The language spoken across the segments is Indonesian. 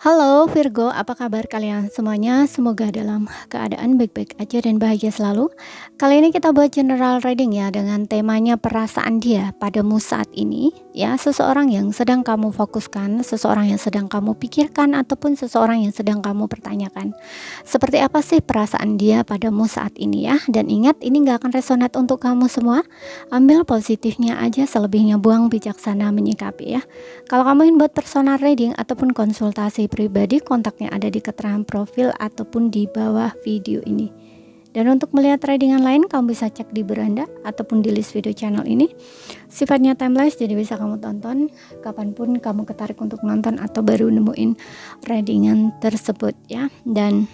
Halo Virgo, apa kabar kalian semuanya? Semoga dalam keadaan baik-baik aja dan bahagia selalu. Kali ini kita buat general reading ya dengan temanya perasaan dia padamu saat ini. Ya, seseorang yang sedang kamu fokuskan, seseorang yang sedang kamu pikirkan, ataupun seseorang yang sedang kamu pertanyakan. Seperti apa sih perasaan dia padamu saat ini ya? Dan ingat, ini gak akan resonate untuk kamu semua. Ambil positifnya aja, selebihnya buang bijaksana menyikapi ya. Kalau kamu ingin buat personal reading ataupun konsultasi pribadi, kontaknya ada di keterangan profil ataupun di bawah video ini. Dan untuk melihat readingan lain, kamu bisa cek di beranda ataupun di list video channel ini. Sifatnya timeless, jadi bisa kamu tonton kapanpun kamu ketarik untuk nonton atau baru nemuin readingan tersebut ya. Dan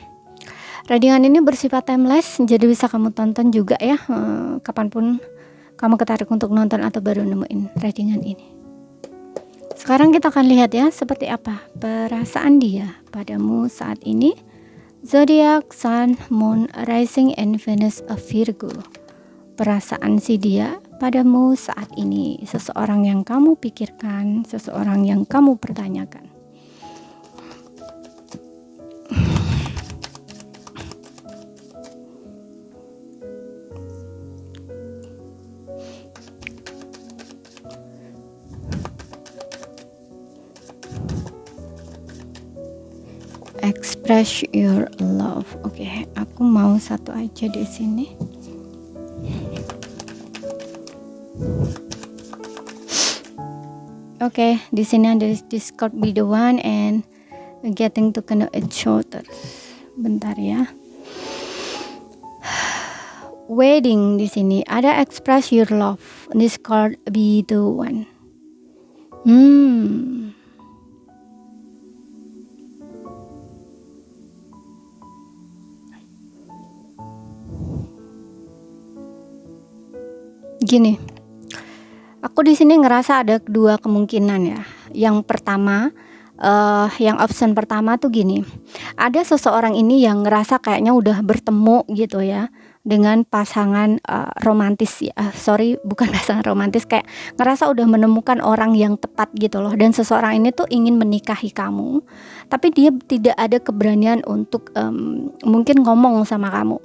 readingan ini bersifat timeless, jadi bisa kamu tonton juga ya kapanpun kamu ketarik untuk nonton atau baru nemuin readingan ini. Sekarang kita akan lihat ya seperti apa perasaan dia padamu saat ini. Zodiac, Sun, Moon, Rising, and Venus of Virgo. Perasaan si dia padamu saat ini, seseorang yang kamu pikirkan, seseorang yang kamu pertanyakan. Express your love. Oke, aku mau satu aja di sini. Oke, di sini ada Discord be the one and getting to know each other. Bentar ya. Wedding di sini ada express your love. Discord be the one. Gini, aku di sini ngerasa ada dua kemungkinan ya. Yang pertama, yang option pertama tuh gini, ada seseorang ini yang ngerasa kayaknya udah bertemu gitu ya dengan pasangan romantis ya. Sorry, bukan pasangan romantis, kayak ngerasa udah menemukan orang yang tepat gitu loh. Dan seseorang ini tuh ingin menikahi kamu, tapi dia tidak ada keberanian untuk mungkin ngomong sama kamu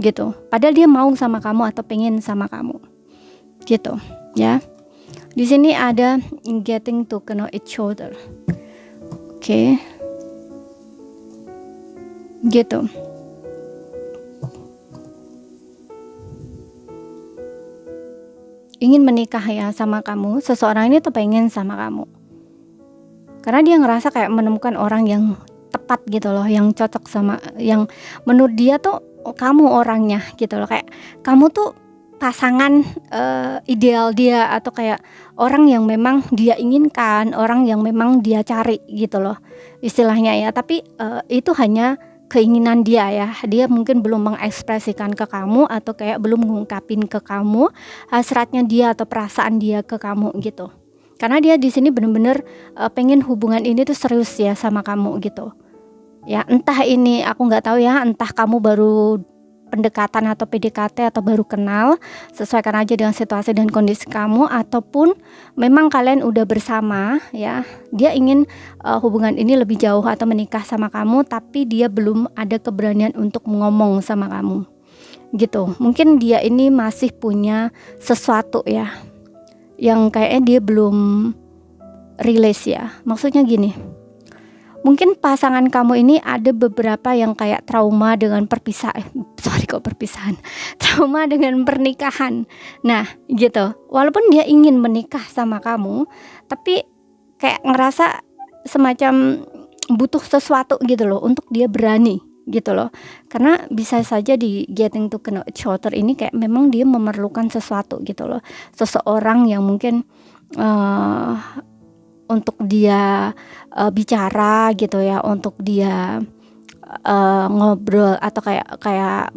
gitu. Padahal dia mau sama kamu atau pengen sama kamu. Gitu ya. Di sini ada getting to know each other. Oke. Gitu. Ingin menikah ya sama kamu, seseorang ini tuh pengen sama kamu. Karena dia ngerasa kayak menemukan orang yang tepat gitu loh, yang cocok sama, yang menurut dia tuh kamu orangnya gitu loh, kayak kamu tuh pasangan ideal dia, atau kayak orang yang memang dia inginkan, orang yang memang dia cari gitu loh istilahnya ya. Tapi itu hanya keinginan dia ya, dia mungkin belum mengekspresikan ke kamu atau kayak belum mengungkapin ke kamu hasratnya dia atau perasaan dia ke kamu gitu. Karena dia di sini bener-bener pengen hubungan ini tuh serius ya sama kamu gitu ya. Entah ini aku nggak tahu ya, entah kamu baru pendekatan atau PDKT atau baru kenal, sesuaikan aja dengan situasi dan kondisi kamu, ataupun memang kalian udah bersama ya, dia ingin hubungan ini lebih jauh atau menikah sama kamu, tapi dia belum ada keberanian untuk ngomong sama kamu gitu. Mungkin dia ini masih punya sesuatu ya yang kayaknya dia belum release ya. Maksudnya gini, mungkin pasangan kamu ini ada beberapa yang kayak trauma dengan perpisahan, trauma dengan pernikahan. Nah gitu, walaupun dia ingin menikah sama kamu, tapi kayak ngerasa semacam butuh sesuatu gitu loh untuk dia berani gitu loh. Karena bisa saja di getting to know each other ini kayak memang dia memerlukan sesuatu gitu loh, seseorang yang mungkin untuk dia bicara gitu ya, untuk dia ngobrol atau kayak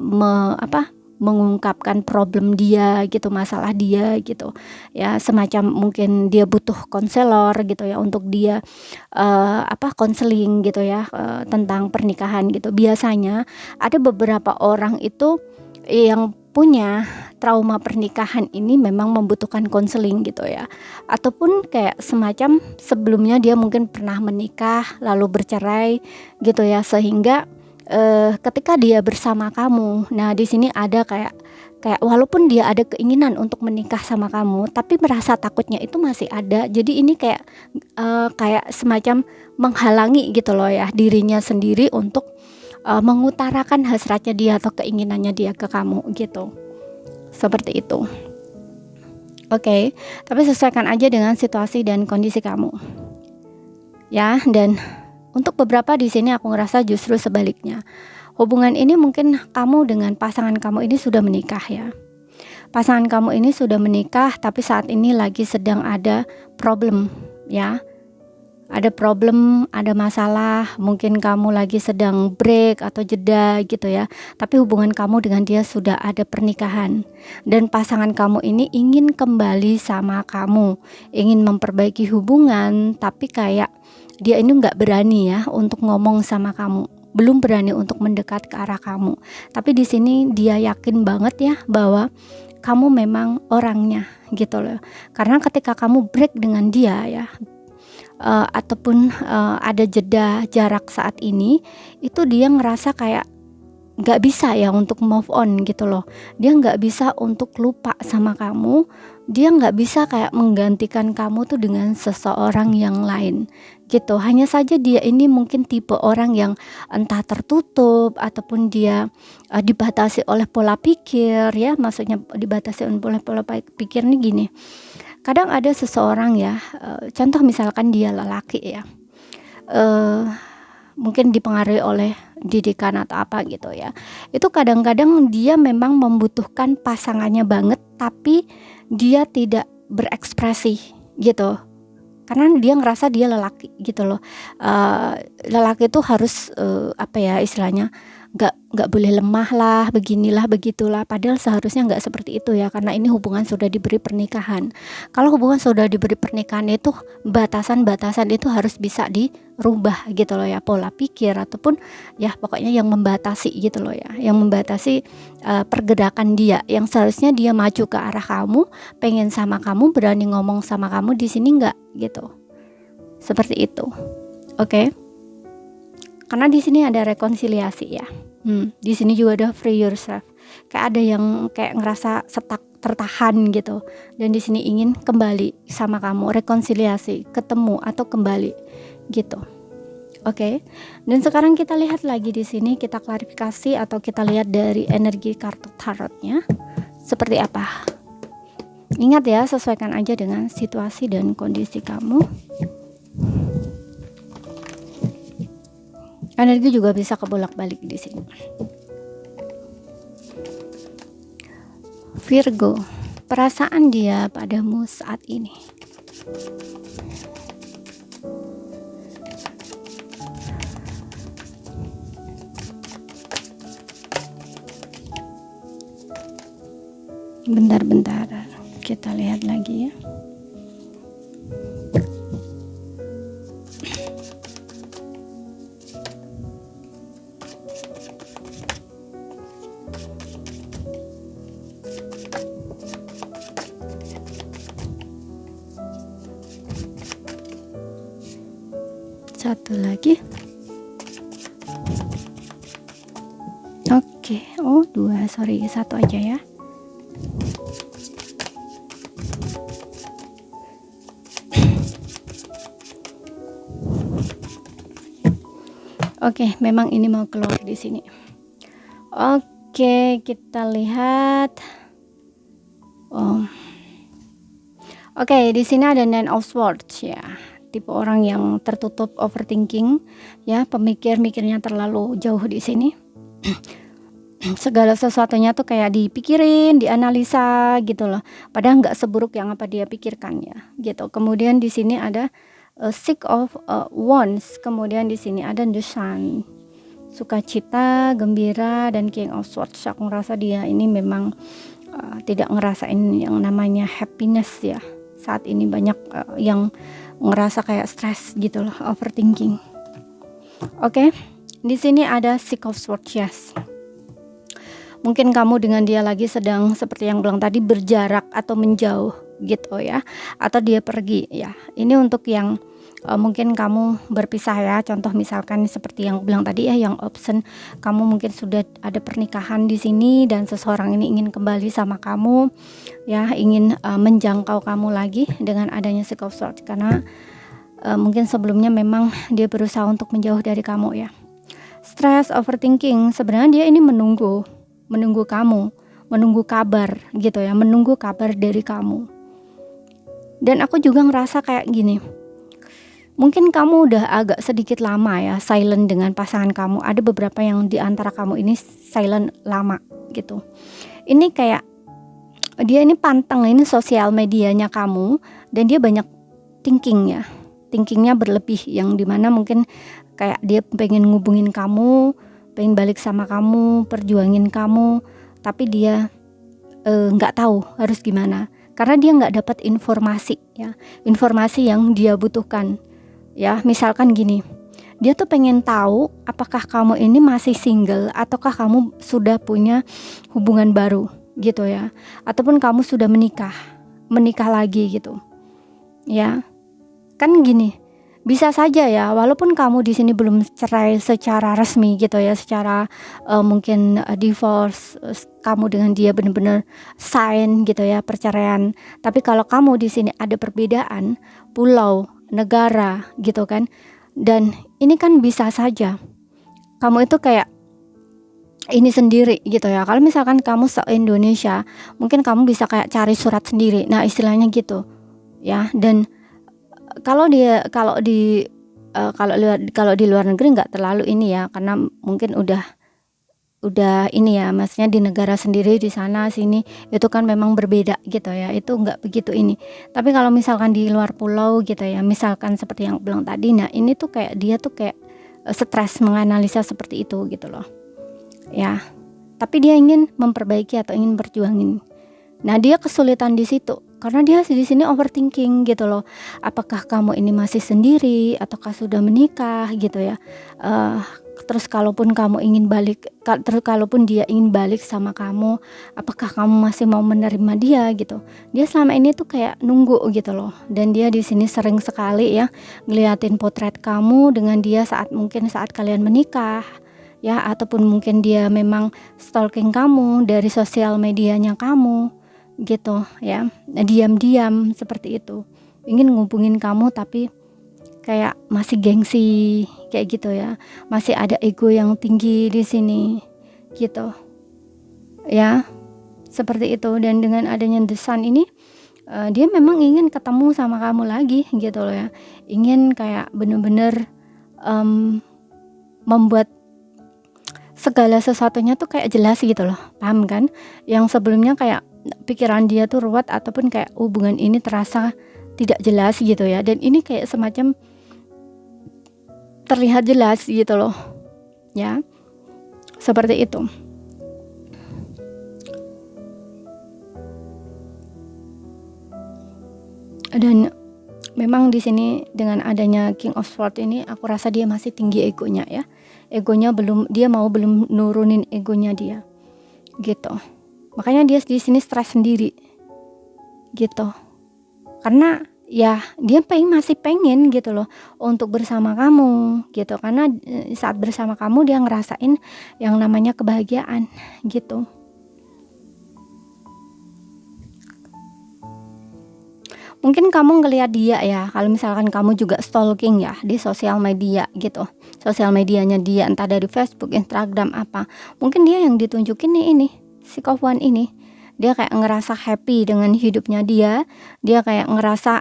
mengungkapkan problem dia gitu, masalah dia gitu ya, semacam mungkin dia butuh konselor gitu ya untuk dia konseling gitu ya tentang pernikahan gitu. Biasanya ada beberapa orang itu yang punya trauma pernikahan ini memang membutuhkan konseling gitu ya, ataupun kayak semacam sebelumnya dia mungkin pernah menikah lalu bercerai gitu ya, sehingga ketika dia bersama kamu, nah di sini ada kayak kayak walaupun dia ada keinginan untuk menikah sama kamu, tapi merasa takutnya itu masih ada. Jadi ini kayak semacam menghalangi gitu loh ya dirinya sendiri untuk mengutarakan hasratnya dia atau keinginannya dia ke kamu gitu. Seperti itu. Oke, tapi sesuaikan aja dengan situasi dan kondisi kamu. Ya, dan untuk beberapa di sini aku ngerasa justru sebaliknya. Hubungan ini mungkin kamu dengan pasangan kamu ini sudah menikah ya. Pasangan kamu ini sudah menikah tapi saat ini lagi sedang ada problem ya. Ada problem, ada masalah, mungkin kamu lagi sedang break atau jeda gitu ya. Tapi hubungan kamu dengan dia sudah ada pernikahan. Dan pasangan kamu ini ingin kembali sama kamu, ingin memperbaiki hubungan, tapi kayak dia ini nggak berani ya untuk ngomong sama kamu, belum berani untuk mendekat ke arah kamu. Tapi di sini dia yakin banget ya bahwa kamu memang orangnya gitu loh. Karena ketika kamu break dengan dia ya, ataupun ada jeda jarak saat ini, itu dia ngerasa kayak nggak bisa ya untuk move on gitu loh. Dia nggak bisa untuk lupa sama kamu. Dia nggak bisa kayak menggantikan kamu tuh dengan seseorang yang lain gitu. Hanya saja dia ini mungkin tipe orang yang entah tertutup ataupun dia dibatasi oleh pola pikir ya. Maksudnya dibatasi oleh pola pikir nih gini. Kadang ada seseorang ya, contoh misalkan dia lelaki ya, mungkin dipengaruhi oleh didikan atau apa gitu ya. Itu kadang-kadang dia memang membutuhkan pasangannya banget, tapi dia tidak berekspresi gitu. Karena dia ngerasa dia lelaki gitu loh. Lelaki itu harus apa ya istilahnya, nggak boleh lemah lah, beginilah begitulah. Padahal seharusnya nggak seperti itu ya, karena ini hubungan sudah diberi pernikahan. Kalau hubungan sudah diberi pernikahan itu batasan-batasan itu harus bisa dirubah gitu loh ya, pola pikir ataupun ya pokoknya yang membatasi gitu loh ya, yang membatasi pergerakan dia, yang seharusnya dia maju ke arah kamu, pengen sama kamu, berani ngomong sama kamu, di sini nggak gitu. Seperti itu. Oke. Karena di sini ada rekonsiliasi ya. Di sini juga ada free yourself. Kayak ada yang kayak ngerasa tertahan gitu. Dan di sini ingin kembali sama kamu, rekonsiliasi, ketemu atau kembali gitu. Oke. Dan sekarang kita lihat lagi di sini, kita klarifikasi atau kita lihat dari energi kartu tarotnya seperti apa. Ingat ya, sesuaikan aja dengan situasi dan kondisi kamu. Energi juga bisa kebolak-balik di sini. Virgo, perasaan dia padamu saat ini. Bentar-bentar, kita lihat lagi ya. Satu lagi. Oke, oh dua, sorry, satu aja ya. Oke, memang ini mau keluar di sini. Oke, kita lihat. Oke, di sini ada Nine of Swords ya. Tipe orang yang tertutup, overthinking ya, mikirnya terlalu jauh di sini. Segala sesuatunya tuh kayak dipikirin, dianalisa gitu loh. Padahal nggak seburuk yang apa dia pikirkan ya, gitu. Kemudian di sini ada Six of Wands, kemudian di sini ada The Sun, sukacita, gembira, dan King of Swords. Aku ngerasa dia ini memang tidak ngerasain yang namanya happiness ya. Saat ini banyak yang ngerasa kayak stres gitu loh, overthinking. Oke. Di sini ada Six of Swords, yes. mungkin kamu dengan dia lagi sedang seperti yang bilang tadi berjarak atau menjauh gitu ya, atau dia pergi ya. Ini untuk yang mungkin kamu berpisah ya. Contoh misalkan seperti yang bilang tadi ya, yang option kamu mungkin sudah ada pernikahan di sini dan seseorang ini ingin kembali sama kamu ya, ingin menjangkau kamu lagi dengan adanya Six of Swords, karena mungkin sebelumnya memang dia berusaha untuk menjauh dari kamu ya. Stress, overthinking, sebenarnya dia ini menunggu kamu, menunggu kabar gitu ya, menunggu kabar dari kamu. Dan aku juga ngerasa kayak gini, mungkin kamu udah agak sedikit lama ya silent dengan pasangan kamu. Ada beberapa yang di antara kamu ini silent lama gitu. Ini kayak dia ini panteng ini sosial medianya kamu, dan dia banyak thinkingnya berlebih, yang dimana mungkin kayak dia pengen ngubungin kamu, pengen balik sama kamu, perjuangin kamu, tapi dia nggak tahu harus gimana, karena dia nggak dapat informasi ya, informasi yang dia butuhkan ya. Misalkan gini, dia tuh pengen tahu apakah kamu ini masih single ataukah kamu sudah punya hubungan baru gitu ya, ataupun kamu sudah menikah lagi gitu ya. Kan gini, bisa saja ya, walaupun kamu di sini belum cerai secara resmi gitu ya, secara mungkin divorce, kamu dengan dia benar-benar sign gitu ya perceraian. Tapi kalau kamu di sini ada perbedaan pulau, negara gitu kan, dan ini kan bisa saja kamu itu kayak ini sendiri gitu ya. Kalau misalkan kamu se-Indonesia, mungkin kamu bisa kayak cari surat sendiri, nah istilahnya gitu ya. Dan kalau di luar negeri nggak terlalu ini ya, karena mungkin udah ini ya, maksudnya di negara sendiri, di sana sini itu kan memang berbeda gitu ya, itu nggak begitu ini. Tapi kalau misalkan di luar pulau gitu ya, misalkan seperti yang bilang tadi, nah ini tuh kayak dia tuh kayak stres menganalisa seperti itu gitu loh ya. Tapi dia ingin memperbaiki atau ingin berjuangin. Nah dia kesulitan di situ, karena dia di sini overthinking gitu loh. Apakah kamu ini masih sendiri ataukah sudah menikah gitu ya. Terus kalaupun dia ingin balik sama kamu, apakah kamu masih mau menerima dia gitu. Dia selama ini tuh kayak nunggu gitu loh. Dan dia di sini sering sekali ya ngeliatin potret kamu dengan dia saat kalian menikah ya, ataupun mungkin dia memang stalking kamu dari sosial medianya kamu gitu ya, diam-diam seperti itu, ingin ngubungin kamu tapi kayak masih gengsi kayak gitu ya, masih ada ego yang tinggi di sini gitu ya, seperti itu. Dan dengan adanya The Sun ini, dia memang ingin ketemu sama kamu lagi gitu loh ya, ingin kayak bener-bener membuat segala sesuatunya tuh kayak jelas gitu loh, paham kan? Yang sebelumnya kayak pikiran dia tuh ruwet, ataupun kayak hubungan ini terasa tidak jelas gitu ya, dan ini kayak semacam terlihat jelas gitu loh ya, seperti itu. Dan memang di sini dengan adanya King of Swords ini, aku rasa dia masih tinggi egonya ya, dia belum nurunin egonya dia gitu. Makanya dia di sini stres sendiri gitu, karena ya dia masih pengen gitu loh untuk bersama kamu gitu, karena saat bersama kamu dia ngerasain yang namanya kebahagiaan gitu. Mungkin kamu ngelihat dia ya, kalau misalkan kamu juga stalking ya di sosial media gitu, sosial medianya dia, entah dari Facebook, Instagram apa, mungkin dia yang ditunjukin nih ini si Kofwan ini. Dia kayak ngerasa happy dengan hidupnya dia kayak ngerasa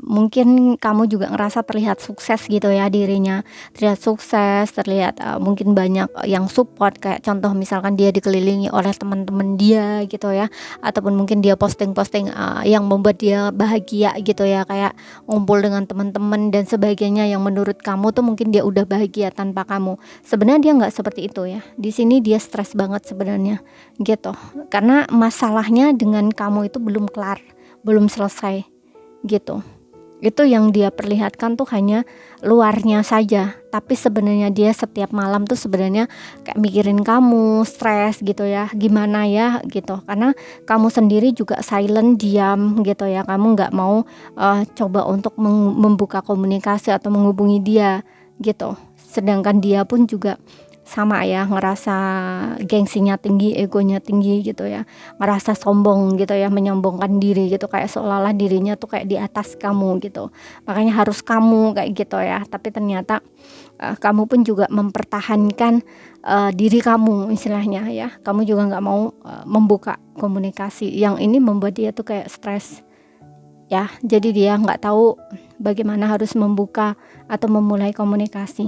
mungkin kamu juga ngerasa terlihat sukses gitu ya dirinya, terlihat sukses, terlihat mungkin banyak yang support, kayak contoh misalkan dia dikelilingi oleh teman-teman dia gitu ya, ataupun mungkin dia posting-posting yang membuat dia bahagia gitu ya, kayak ngumpul dengan teman-teman dan sebagainya, yang menurut kamu tuh mungkin dia udah bahagia tanpa kamu. Sebenarnya dia nggak seperti itu ya, di sini dia stres banget sebenarnya gitu, karena masalahnya dengan kamu itu belum kelar, belum selesai gitu Itu yang dia perlihatkan tuh hanya luarnya saja, tapi sebenarnya dia setiap malam tuh sebenarnya kayak mikirin kamu, stres gitu ya, gimana ya gitu. Karena kamu sendiri juga silent, diam gitu ya. Kamu nggak mau coba untuk membuka komunikasi atau menghubungi dia gitu. Sedangkan dia pun juga sama ya, ngerasa gengsinya tinggi, egonya tinggi gitu ya, ngerasa sombong gitu ya, menyombongkan diri gitu, kayak seolah-olah dirinya tuh kayak di atas kamu gitu, makanya harus kamu kayak gitu ya. Tapi ternyata kamu pun juga mempertahankan diri kamu istilahnya ya, kamu juga nggak mau membuka komunikasi. Yang ini membuat dia tuh kayak stres ya, jadi dia nggak tahu bagaimana harus membuka atau memulai komunikasi.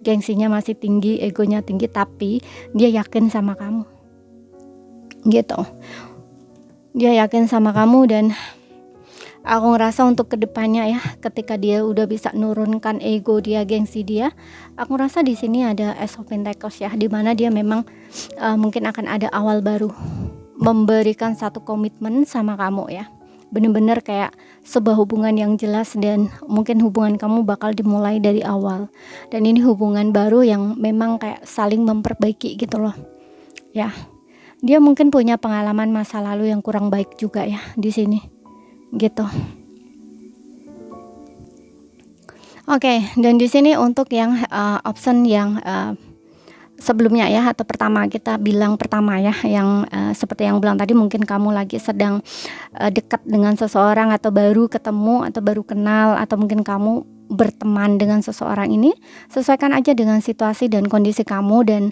Gengsinya masih tinggi, egonya tinggi, tapi dia yakin sama kamu gitu. Dia yakin sama kamu, dan aku ngerasa untuk kedepannya ya, ketika dia udah bisa nurunkan ego dia, gengsi dia, aku ngerasa di sini ada Ace of Pentacles ya, dimana dia memang mungkin akan ada awal baru, memberikan satu komitmen sama kamu ya, bener-bener kayak sebuah hubungan yang jelas, dan mungkin hubungan kamu bakal dimulai dari awal. Dan ini hubungan baru yang memang kayak saling memperbaiki gitu loh ya. Dia mungkin punya pengalaman masa lalu yang kurang baik juga ya di sini gitu. Oke, dan di sini untuk yang option yang sebelumnya ya, atau pertama, kita bilang pertama ya, yang seperti yang bilang tadi, mungkin kamu lagi sedang dekat dengan seseorang, atau baru ketemu, atau baru kenal, atau mungkin kamu berteman dengan seseorang ini. Sesuaikan aja dengan situasi dan kondisi kamu, dan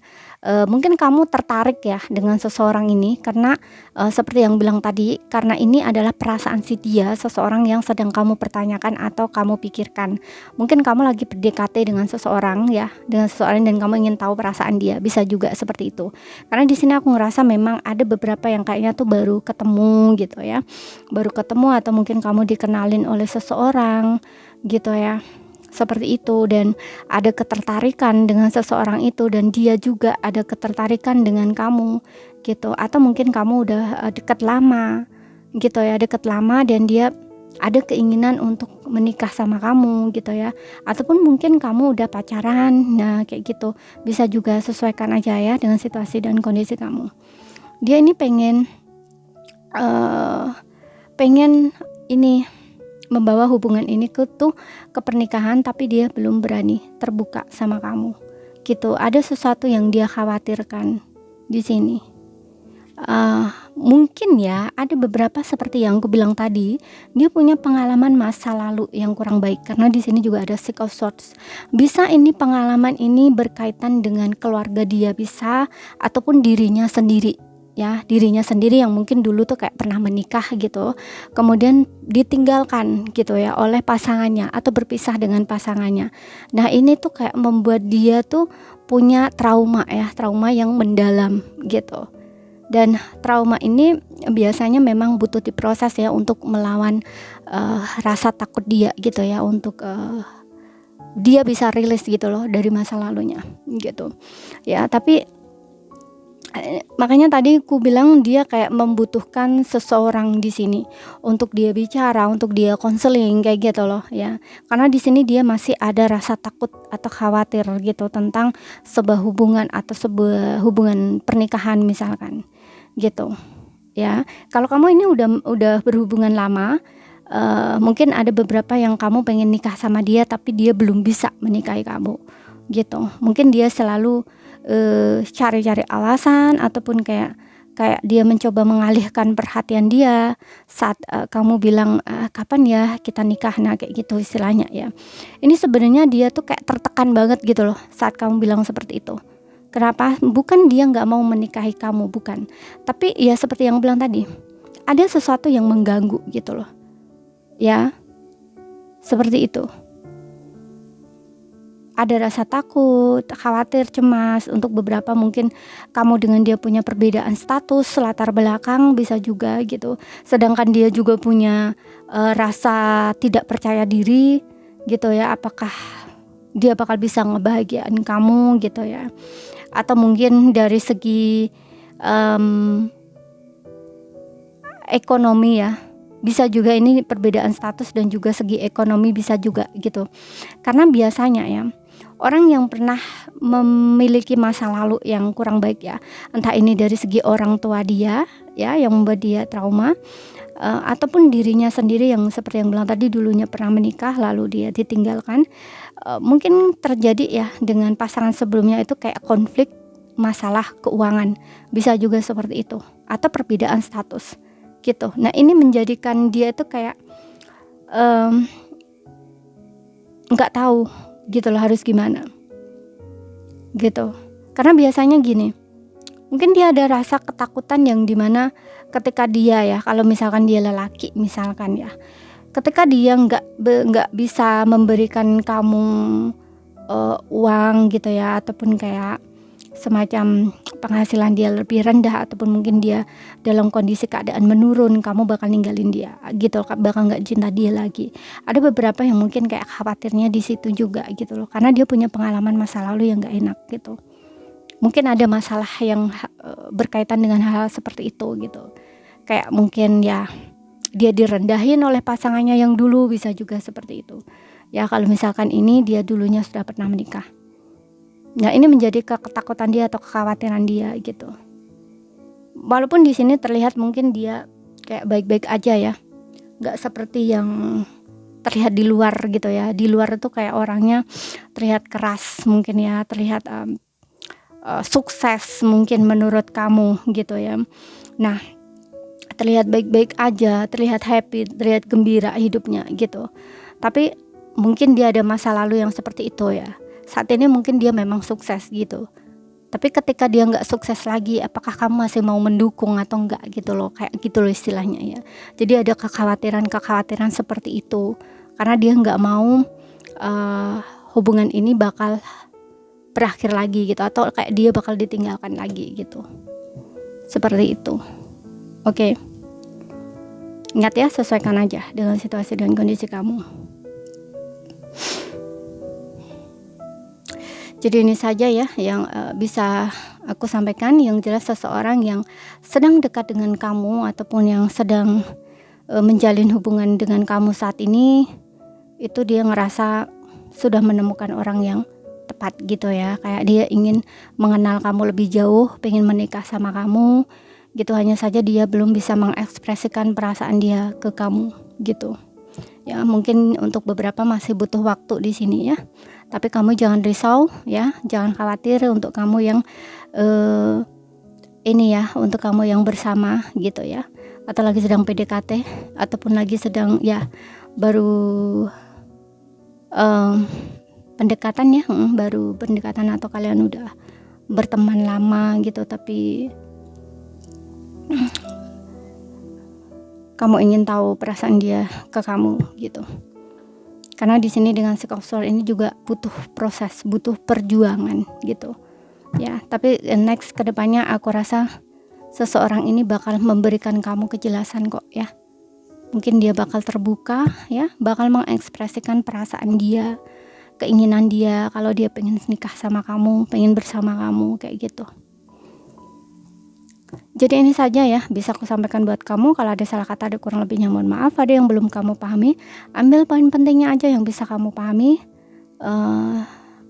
mungkin kamu tertarik ya dengan seseorang ini karena seperti yang bilang tadi, karena ini adalah perasaan si dia, seseorang yang sedang kamu pertanyakan atau kamu pikirkan. Mungkin kamu lagi PDKT dengan seseorang ya, dengan seseorang, dan kamu ingin tahu perasaan dia, bisa juga seperti itu. Karena di sini aku ngerasa memang ada beberapa yang kayaknya tuh baru ketemu gitu ya, baru ketemu, atau mungkin kamu dikenalin oleh seseorang gitu ya, seperti itu, dan ada ketertarikan dengan seseorang itu, dan dia juga ada ketertarikan dengan kamu gitu. Atau mungkin kamu udah dekat lama gitu ya, dekat lama, dan dia ada keinginan untuk menikah sama kamu gitu ya. Ataupun mungkin kamu udah pacaran, nah kayak gitu. Bisa juga, sesuaikan aja ya dengan situasi dan kondisi kamu. Dia ini pengen ini membawa hubungan ini ke pernikahan, tapi dia belum berani terbuka sama kamu gitu. Ada sesuatu yang dia khawatirkan di sini. Mungkin ya ada beberapa seperti yang aku bilang tadi, dia punya pengalaman masa lalu yang kurang baik, karena di sini juga ada Six of Swords. Bisa ini pengalaman ini berkaitan dengan keluarga dia, bisa, ataupun dirinya sendiri ya, dirinya sendiri yang mungkin dulu tuh kayak pernah menikah gitu, kemudian ditinggalkan gitu ya oleh pasangannya, atau berpisah dengan pasangannya. Nah ini tuh kayak membuat dia tuh punya trauma ya, trauma yang mendalam gitu. Dan trauma ini biasanya memang butuh diproses ya, untuk melawan rasa takut dia gitu ya, untuk dia bisa rilis gitu loh dari masa lalunya gitu ya. Tapi makanya tadi aku bilang dia kayak membutuhkan seseorang di sini untuk dia bicara, untuk dia konseling kayak gitu loh ya. Karena di sini dia masih ada rasa takut atau khawatir gitu tentang sebuah hubungan, atau sebuah hubungan pernikahan misalkan gitu ya. Kalau kamu ini udah berhubungan lama, mungkin ada beberapa yang kamu pengen nikah sama dia, tapi dia belum bisa menikahi kamu gitu. Mungkin dia selalu cari-cari alasan, ataupun kayak dia mencoba mengalihkan perhatian dia saat kamu bilang kapan ya kita nikah, nah kayak gitu istilahnya ya. Ini sebenarnya dia tuh kayak tertekan banget gitu loh saat kamu bilang seperti itu. Kenapa? Bukan dia nggak mau menikahi kamu, bukan, tapi ya seperti yang bilang tadi, ada sesuatu yang mengganggu gitu loh ya, seperti itu. Ada rasa takut, khawatir, cemas. Untuk beberapa mungkin kamu dengan dia punya perbedaan status, latar belakang, bisa juga gitu. Sedangkan dia juga punya rasa tidak percaya diri gitu ya. Apakah dia bakal bisa ngebahagiain kamu gitu ya. Atau mungkin dari segi ekonomi ya, Bisa juga ini perbedaan status dan juga segi ekonomi bisa juga gitu. Karena biasanya ya, orang yang pernah memiliki masa lalu yang kurang baik ya, entah ini dari segi orang tua dia ya yang membuat dia trauma, ataupun dirinya sendiri yang seperti yang bilang tadi dulunya pernah menikah lalu dia ditinggalkan, mungkin terjadi ya dengan pasangan sebelumnya itu kayak konflik masalah keuangan, bisa juga seperti itu, atau perbedaan status gitu. Nah ini menjadikan dia itu kayak nggak tahu gitu loh harus gimana gitu. Karena biasanya gini, mungkin dia ada rasa ketakutan yang dimana ketika dia ya, kalau misalkan dia lelaki misalkan ya, ketika dia nggak bisa memberikan kamu uang gitu ya, ataupun kayak semacam penghasilan dia lebih rendah, ataupun mungkin dia dalam kondisi keadaan menurun, kamu bakal ninggalin dia gitu, bakal nggak cinta dia lagi. Ada beberapa yang mungkin kayak khawatirnya di situ juga gitu loh, karena dia punya pengalaman masa lalu yang nggak enak gitu. Mungkin ada masalah yang berkaitan dengan hal seperti itu gitu, kayak mungkin ya dia direndahin oleh pasangannya yang dulu, bisa juga seperti itu ya. Kalau misalkan ini dia dulunya sudah pernah menikah, nah ini menjadi ketakutan dia atau kekhawatiran dia gitu. Walaupun di sini terlihat mungkin dia kayak baik-baik aja ya, nggak seperti yang terlihat di luar gitu ya. Di luar itu kayak orangnya terlihat keras mungkin ya, terlihat sukses mungkin menurut kamu gitu ya. Nah terlihat baik-baik aja, terlihat happy, terlihat gembira hidupnya gitu. Tapi mungkin dia ada masa lalu yang seperti itu ya. Saat ini mungkin dia memang sukses gitu, tapi ketika dia nggak sukses lagi, apakah kamu masih mau mendukung atau enggak gitu loh, kayak gitu loh istilahnya ya. Jadi ada kekhawatiran seperti itu, karena dia nggak mau hubungan ini bakal berakhir lagi gitu, atau kayak dia bakal ditinggalkan lagi gitu, seperti itu. Oke. Ingat ya, sesuaikan aja dengan situasi dan kondisi kamu. Jadi ini saja ya yang bisa aku sampaikan. Yang jelas seseorang yang sedang dekat dengan kamu ataupun yang sedang menjalin hubungan dengan kamu saat ini, itu dia ngerasa sudah menemukan orang yang tepat gitu ya. Kayak dia ingin mengenal kamu lebih jauh, pengen menikah sama kamu gitu. Hanya saja dia belum bisa mengekspresikan perasaan dia ke kamu gitu. Ya mungkin untuk beberapa masih butuh waktu di sini ya. Tapi kamu jangan risau ya, jangan khawatir untuk kamu yang ini ya, untuk kamu yang bersama gitu ya, atau lagi sedang PDKT ataupun lagi sedang ya baru pendekatan ya, baru pendekatan atau kalian udah berteman lama gitu, tapi kamu ingin tahu perasaan dia ke kamu gitu. Karena di sini dengan seksual ini juga butuh proses, butuh perjuangan gitu. Ya, tapi next kedepannya aku rasa seseorang ini bakal memberikan kamu kejelasan kok ya. Mungkin dia bakal terbuka ya, bakal mengekspresikan perasaan dia, keinginan dia kalau dia pengen nikah sama kamu, pengen bersama kamu kayak gitu. Jadi ini saja ya bisa aku sampaikan buat kamu. Kalau ada salah kata, ada kurang lebihnya mohon maaf. Ada yang belum kamu pahami, ambil poin pentingnya aja yang bisa kamu pahami.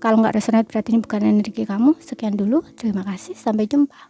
Kalau nggak resonate berarti ini bukan energi kamu. Sekian dulu, terima kasih, sampai jumpa.